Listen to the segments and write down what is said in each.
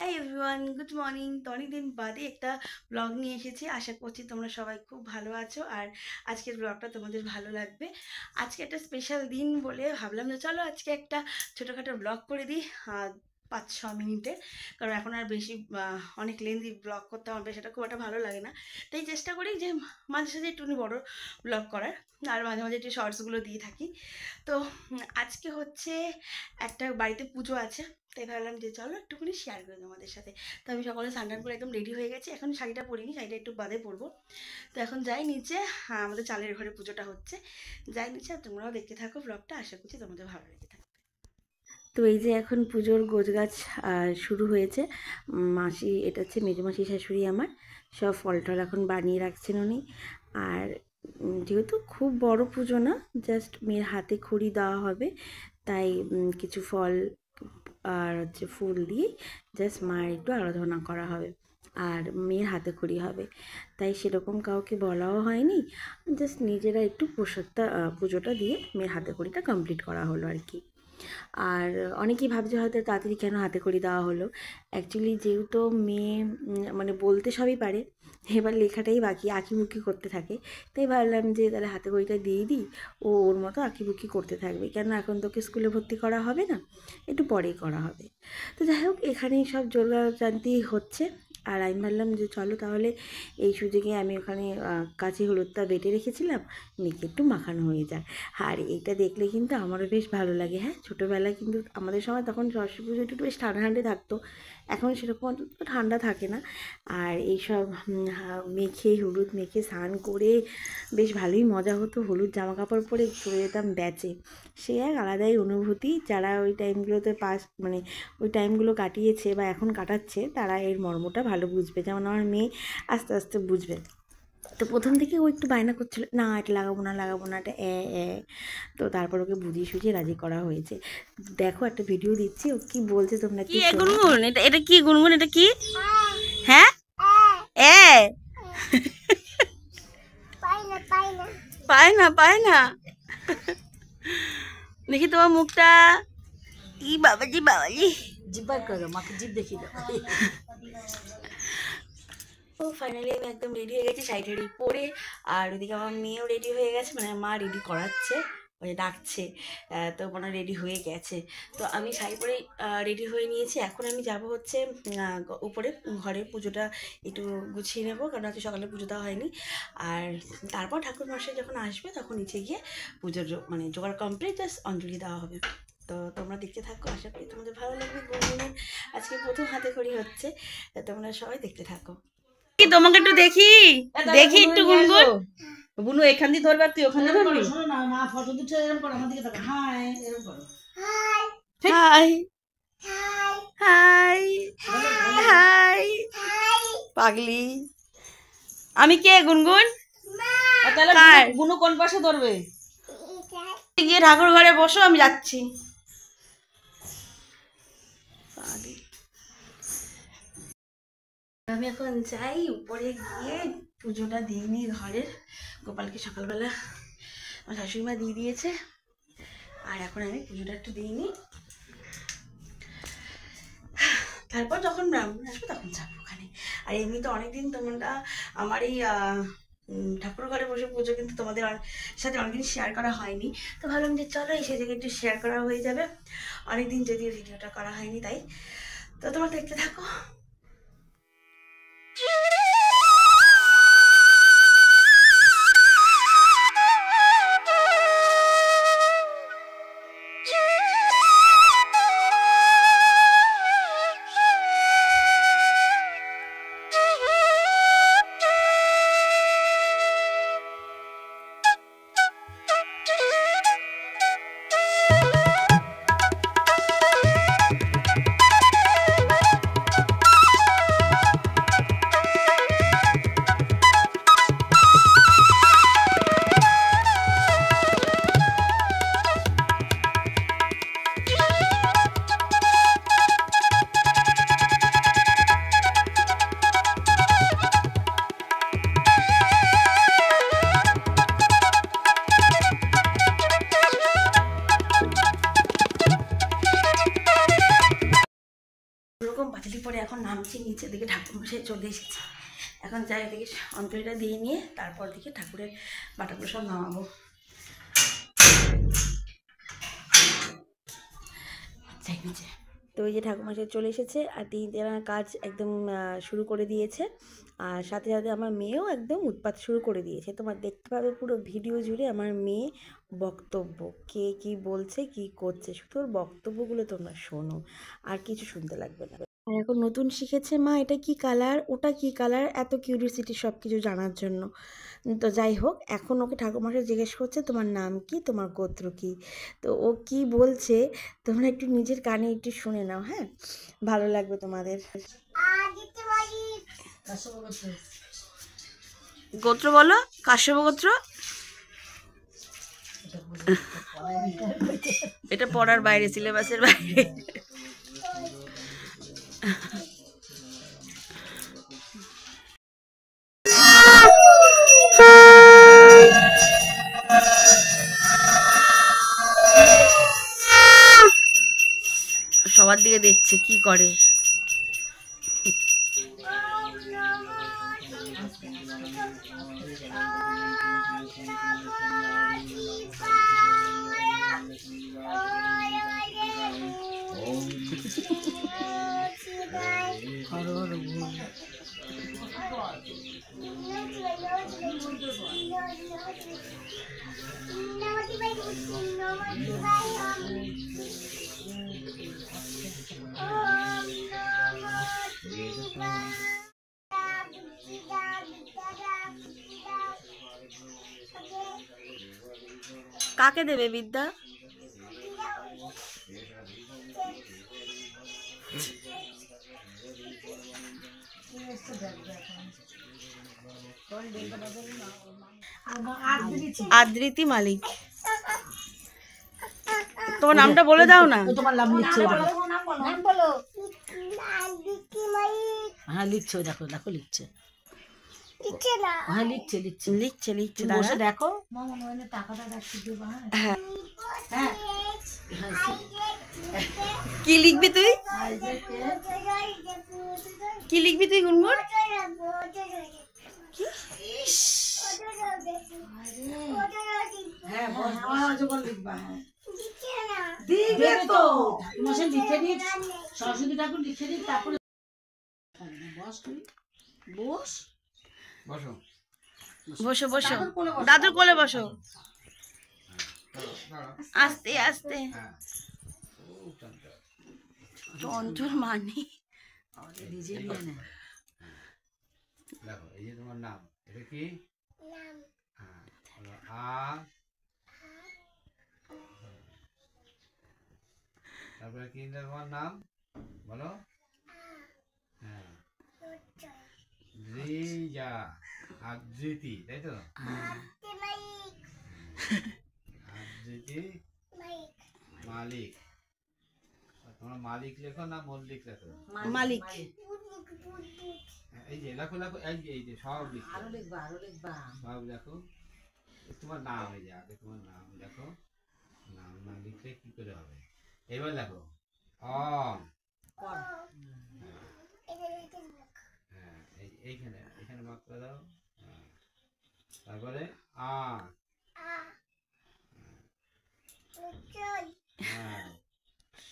Hi everyone, good morning. তো অনেকদিন বাদে একটা ব্লগ নিয়ে এসেছি। আশা করছি তোমরা সবাই খুব ভালো আছো আর আজকের ব্লগটা তোমাদের ভালো লাগবে। আজকে একটা স্পেশাল দিন বলে ভাবলাম যে চলো আজকে একটা ছোটোখাটো ব্লগ করে দিই 5-6 মিনিটের। কারণ এখন আর বেশি অনেক লেন্দি ব্লগ করতে হবে, সেটা খুব একটা ভালো লাগে না। তাই চেষ্টা করি যে মাঝে সাঝে একটুখানি বড়ো ব্লগ করার, আর মাঝে মাঝে একটু শর্টসগুলো দিয়ে থাকি। তো আজকে হচ্ছে একটা বাড়িতে পুজো আছে, তাই ভাবলাম যে চলো একটুখানি শেয়ার করে দেবো আমাদের সাথে। তো আমি সকালে স্নান করে একদম রেডি হয়ে গেছি। এখন শাড়িটা পরিনি, শাড়িটা একটু বাদে পরবো। তো এখন যাই নিচে, আমাদের চালের ঘরে পুজোটা হচ্ছে। যাই নিচে, আর তোমরাও দেখতে থাকো ব্লগটা, আশা করছি তোমাদের ভালো লেগে থাকবে। তো এই যে এখন পুজোর গোছগাছ শুরু হয়েছে। মাসি, এটা হচ্ছে মেজমাসি শাশুড়ি আমার, সব ফল টল এখন বানিয়ে রাখছেন উনি। আর যেহেতু খুব বড় পুজো না, জাস্ট মেয়ের হাতে খড়ি দেওয়া হবে, তাই কিছু ফল আর হচ্ছে ফুল দিয়ে জাস্ট মায়ের একটু আরাধনা করা হবে, আর মেয়ের হাতে খড়ি হবে। তাই সেরকম কাউকে বলাও হয়নি, জাস্ট নিজেরা একটু প্রসাদটা পুজোটা দিয়ে মেয়ের হাতে খড়িটা কমপ্লিট করা হলো আর কি। আর অনেকেই ভাবছে হয়তো তাড়াতাড়ি কেন হাতে খড়ি দেওয়া হলো। অ্যাকচুয়ালি যেহেতু মেয়ে মানে বলতে সবই পারে, এবার লেখাটাই বাকি, আঁকিবুকি করতে থাকে। তাই ভাবলাম যে তাহলে হাতে খড়িটা দিয়ে দিই, ও ওর মতো আঁকিবুকি করতে থাকবে, কেন এখন তোকে স্কুলে ভর্তি করা হবে না, একটু পরেই করা হবে। তো যাই হোক, এখানেই সব যোগাযান্তি হচ্ছে। আর আমি ভাবলাম যে চলো তাহলে এই সুযোগে আমি ওখানে কাঁচি হলুদটা বেটে রেখেছিলাম, মেয়েকে একটু মাখানো হয়ে যায়। আর এইটা দেখলে কিন্তু আমারও বেশ ভালো লাগে। হ্যাঁ, ছোটোবেলায় কিন্তু আমাদের সময় তখন সরস্বতী পুজো একটু বেশ ঠান্ডা ঠান্ডা থাকতো, এখন সেরকম অত ঠান্ডা থাকে না। আর এইসব মেখে, হলুদ মেখে স্নান করে বেশ ভালোই মজা হতো। হলুদ জামা কাপড় পরে চলে যেতাম ব্যাচে, সে এক আলাদাই অনুভূতি। যারা ওই টাইমগুলোতে মানে ওই টাইমগুলো কাটিয়েছে বা এখন কাটাচ্ছে, তারা এর মর্মটা ভালো বুঝবে, যেমন আমার মেয়ে আস্তে আস্তে বুঝবে। তো প্রথম থেকে ও একটু বায়না করছিল, না এটা লাগাবো না, লাগাবো না, এটা তো তারপর ওকে বুঝিয়ে সুঝিয়ে রাজি করা হয়েছে। দেখো একটা ভিডিও দিচ্ছি, ও কি বলছে তোমরা কি গুনগুন। এটা এটা কি গুনগুন, এটা কি? হ্যাঁ, এ পায় না, পায় না। দেখি তোমার মুখটা। ই বাবাজি, বাবাজি, জিব্বার করে দাও, মাকে জিভ দেখিয়ে দাও। ও ফাইনালি আমি একদম রেডি হয়ে গেছি, শাড়ি টাড়ি পরে। আর ওদিকে আমার মেয়েও রেডি হয়ে গেছে, মানে মা রেডি করাচ্ছে, ওই ডাকছে। তো মানে রেডি হয়ে গেছে। তো আমি শাড়ি পরে রেডি হয়ে নিয়েছি। এখন আমি যাব হচ্ছে উপরে ঘরে পুজোটা একটু গুছিয়ে নেবো, কারণ আজকে সকালে পুজো দেওয়া হয়নি। আর তারপর ঠাকুর মশাই যখন আসবে তখন নিচে গিয়ে পুজোর মানে জোগাড় কমপ্লিট, জাস্ট অঞ্জলি দেওয়া হবে। তো তোমরা দেখতে থাকো, আশা করি তোমাদের ভালো লাগবে। গুনগুনের আজকে প্রথম হাতে খড়ি হচ্ছে, তোমরা সবাই দেখতে থাকো। তোমাকে একটু দেখি, দেখি একটু গুনগুন। বুনু এখান দিয়ে ধরবে, তুই ওখানে ধরবি। শোনো না, মা ফটো দিচ্ছে, এরকম করো, আমার দিকে তাকাও। হাই, এরকম করো। হাই হাই হাই পাগলি। আমি কে গুনগুন? তাহলে কার? বুনু কোন পাশে ধরবে? গিয়ে ঠাকুর ঘরে বসো, আমি যাচ্ছি। আমি এখন যাই উপরে গিয়ে পুজোটা দিয়ে নিই ঘরের। গোপালকে সকালবেলা আমার শাশুড়িমা দিয়ে দিয়েছে, আর এখন আমি পুজোটা একটু দিয়ে নিই। তারপর যখন ব্রাহ্মণ আসবে তখন যাবো ওখানে। আর এমনি তো অনেকদিন তোমরা আমার এই ঠাকুর ঘরে বসে পুজো কিন্তু তোমাদের সাথে অনেকদিন শেয়ার করা হয়নি। তো ভাবলাম যে চলো এই সেদিকে একটু শেয়ার করা হয়ে যাবে, অনেকদিন যদিও ভিডিওটা করা হয়নি। তাই তো তোমরা দেখতে থাকো। রকম পাঁচালি পরে এখন নামছি নিচে দিকে, ঠাকুরমশাই চলে এসেছে। এখন যাই দেখি অন্তরিটা দিয়ে নিয়ে তারপর দিকে ঠাকুরের বাটাগুলো সব নামাবো। যাই নিচে। তো ওই যে ঠাকুরমশাই চলে এসেছে আর তিনি কাজ একদম শুরু করে দিয়েছে। আর সাথে সাথে আমার মেয়েও একদম উৎপাত শুরু করে দিয়েছে। তোমার দেখতে পাবে পুরো ভিডিও জুড়ে আমার মেয়ে বক্তব্য, কে কি বলছে কি করছে, শুধু ওর বক্তব্যগুলো তোমরা শোনো, আর কিছু শুনতে লাগবে না। আর এখন নতুন শিখেছে মা এটা কি কালার, ওটা কি কালার, এত কিউরিয়াসিটি সব কিছু জানার জন্য। তো যাই হোক, এখন ওকে ঠাকুরমশাই জিজ্ঞেস করছে তোমার নাম কি, তোমার গোত্র কি। তো ও কি বলছে তোমরা একটু নিজের কানে একটু শুনে নাও, হ্যাঁ, ভালো লাগবে তোমাদের। গোত্র বলো, কাশ্যপ গোত্র। এটা পড়ার বাইরে, সিলেবাসের বাইরে। সবার দিকে দেখছে কি করে। কাকে দেবে বিদ্যা? আদ্রিতি মালিক। তোমার নামটা বলে দাও না। তোমার নাম লিখছে, হ্যাঁ লিখছে, দেখো দেখো লিখছে, হ্যাঁ লিখছে লিখছে লিখছে লিখছে বসে দেখো। হ্যাঁ, কি লিখবি তুই, কি লিখবি তুই গুনগুন? সরস্বতী ঠাকুর লিখে দিই, তারপরে বস তুই, বস বসো বসো বসো, দাদুর কোলে বসো, আস্তে আস্তে। চঞ্চল মানে নিজে নিয়ে নেয়। দেখো এই যে তোমার নাম, এটা কি? তারপরে কি তোমার নাম বলো? হ্যাঁ, দ্রিজা, আদ্রিতি, তাই তো? আদ্রিতি মালিক। তোমরা মালিক লেখো না মল্লিক লেখো? মালিক। এই যে লেখো লেখো, এই যে সব লিখো, আরো লিখবা আরো লিখবা, সব লেখো। তোমার নাম, এই যে আগে তোমার নাম লেখো। নাম না লিখলে কি করে হবে? এবার লেখো হ্যাঁ, এইখানে এখানে মার্ক করে দাও। তারপরে হ্যাঁ,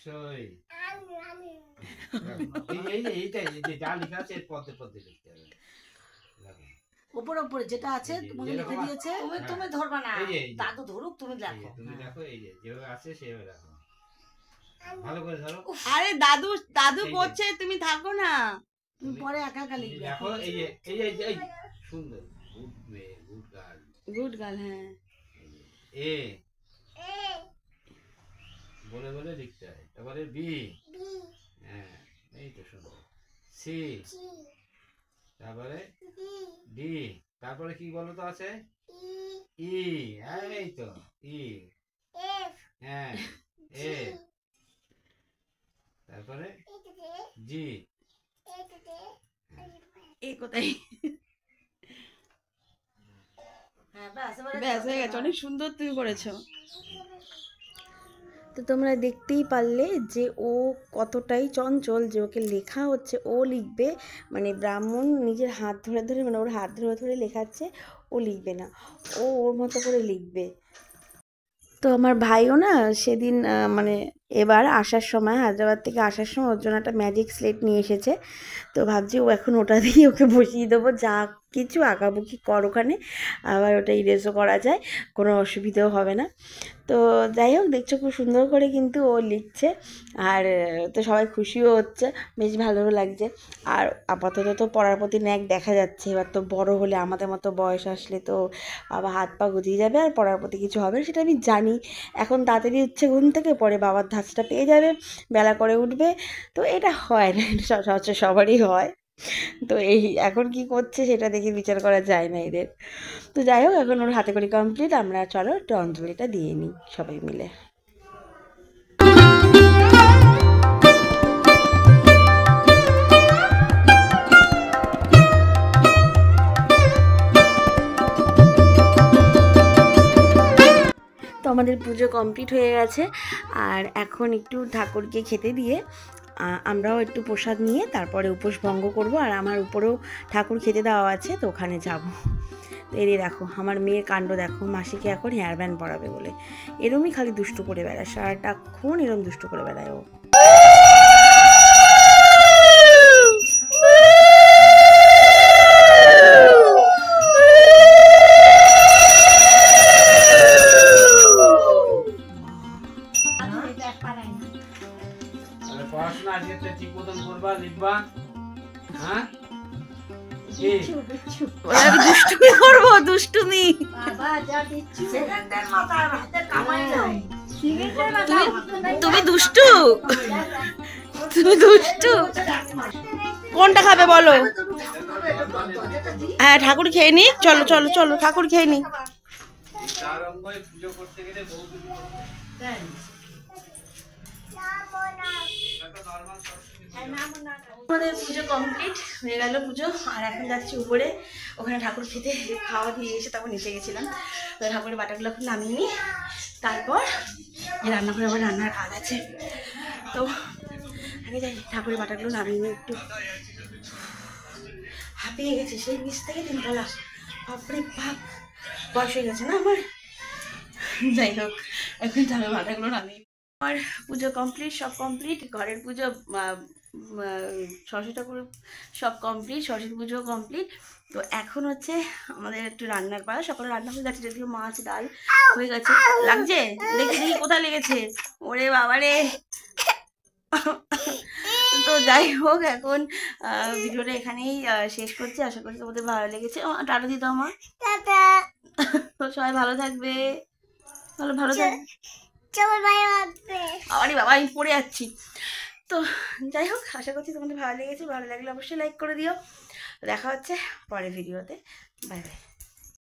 সই। এইটাই যে যা লেখা আছে এর পদে পদে লিখতে হবে। উপরে উপরে যেটা আছে তুমি লিখে দিয়েছে, তুমি ধরবা না, দাদু ধরুক, তুমি লেখো, তুমি লেখো, এই যে যেভাবে আছে সেভাবে লেখো, ভালো করে ধরো। আরে দাদু দাদু করছে, তুমি থাকো না, তুমি পরে একা একা লিখবে। দেখো এই যে এই সুন্দর, গুড মেয়ে, গুড গার্ল, গুড গার্ল। হ্যাঁ, এ বলে বলে লিখতে হয়। তারপরে বি, হ্যাঁ এই তো সুন্দর, সি, তারপরে ডি, তারপরে কি বলো তো আছে? ই, এই তো ই, হ্যাঁ এ, তারপরে জি, এই কোথায়? হ্যাঁ ব্যাস, ব্যাস হয়ে গেছে, অনেক সুন্দর তুমি করেছো। তো তোমরা দেখতেই পারলে যে ও কতটাই চঞ্চল, যে ওকে লেখা হচ্ছে, ও লিখবে, মানে ব্রাহ্মণ নিজের হাত ধরে ধরে, মানে ওর হাত ধরে ধরে লেখাচ্ছে, ও লিখবে না, ও ওর মতো করে লিখবে। তো আমার ভাইও না সেদিন মানে এবার আসার সময়, হায়দ্রাবাদ থেকে আসার সময় ওর জন্য একটা ম্যাজিক স্লেট নিয়ে এসেছে। তো ভাবছি ও এখন ওটা দিয়ে ওকে বসিয়ে দেবো, যা কিছু আঁকাবুকি কর ওখানে, আবার ওটা ইরেজও করা যায়, কোনো অসুবিধাও হবে না। তো যাই হোক, দেখছো খুব সুন্দর করে কিন্তু ও লিখছে, আর তো সবাই খুশিও হচ্ছে, বেশ ভালোও লাগছে। আর আপাতত তো পড়ার প্রতি ন্যাক দেখা যাচ্ছে, এবার তো বড় হলে আমাদের মতো বয়স আসলে তো আবার হাত পা গুজিয়ে যাবে, আর পড়ার প্রতি কিছু হবে না, সেটা আমি জানি। এখন তাড়াতাড়ি উঠছে ঘুম থেকে, পরে বাবার ধাঁচটা পেয়ে যাবে, বেলা করে উঠবে, তো এটা হয় না, এটা সচরাচর সবারই হয়। তো এই এখন কি করছে সেটা দেখে বিচার করা যায় না এদের। তো যাই হোক, এখন ওর হাতে করে কমপ্লিট, আমরা চলো একটু অঞ্জলিটা দিয়ে নিই সবাই মিলে। তো আমাদের পুজো কমপ্লিট হয়ে গেছে, আর এখন একটু ঠাকুরকে খেতে দিয়ে আমরাও একটু প্রসাদ নিয়ে তারপরে উপোস ভঙ্গ করব। আর আমার উপরেও ঠাকুর খেতে দেওয়া আছে, তো ওখানে যাব। তো এই দেখো আমার মেয়ের কাণ্ড দেখো, মাসিকে এখন হেয়ার ব্যান্ড পরাবে বলে এরমই খালি দুষ্টু করে বেড়ায়, সারাটাক্ষণ এরম দুষ্টু করে বেড়ায় ও। পড়াশোনা আজকে ঠিক মতন করবা, লিখবা, হ্যাঁ? আমি দুষ্টুমি করবো, দুষ্টুমি। তুমি দুষ্টু, তুমি দুষ্টু। কোনটা খাবে বলো? হ্যাঁ ঠাকুর খেয়ে নি, চলো চলো চলো ঠাকুর খেয়ে নি। পুজো করতে গেলে আমাদের পুজো কমপ্লিট হয়ে গেল পুজো, আর এখন যাচ্ছি উপরে, ওখানে ঠাকুর খেতে খাওয়া দিয়ে এসে তখন এসে গেছিলাম। তো ঠাকুরের বাটাগুলো এখন নামিয়ে নিই, তারপর রান্না করে আবার রান্নার কাজ আছে। তো আগে যাই ঠাকুরের বাটাগুলো নামিয়ে নিই, একটু হাঁপিয়ে গেছে সেই নিচ থেকে 3 তলা, বাপরে বাপ, বয়স হয়ে গেছে না আমার। যাই হোক এখন ঠাকুরের বাটাগুলো নামিয়ে, আমার পুজো কমপ্লিট, সব কমপ্লিট, ঘরের পুজো, সরস্বতী ঠাকুর সব কমপ্লিট, সরস্বতী পুজো কমপ্লিট। তো এখন হচ্ছে আমাদের একটু রান্নার পালা, সকালে রান্না হয়ে গেছে, যদিও মাছ ডাল হয়ে গেছে। লাগছে? দেখি দেখি কোথায় লেগেছে, ওরে বাবারে। তো যাই হোক এখন ভিডিওটা এখানেই শেষ করছি, আশা করি তোমাদের ভালো লেগেছে। টাটা দিত আমার, তো সবাই ভালো থাকবে, ভালো ভালো থাকবে। আরে বাবা আমি পড়ে যাচ্ছি। তো যাই হোক আশা করছি তোমাদের ভালো লেগেছে, ভালো লাগলে অবশ্যই লাইক করে দিও। দেখা হচ্ছে পরের ভিডিওতে, বাই বাই।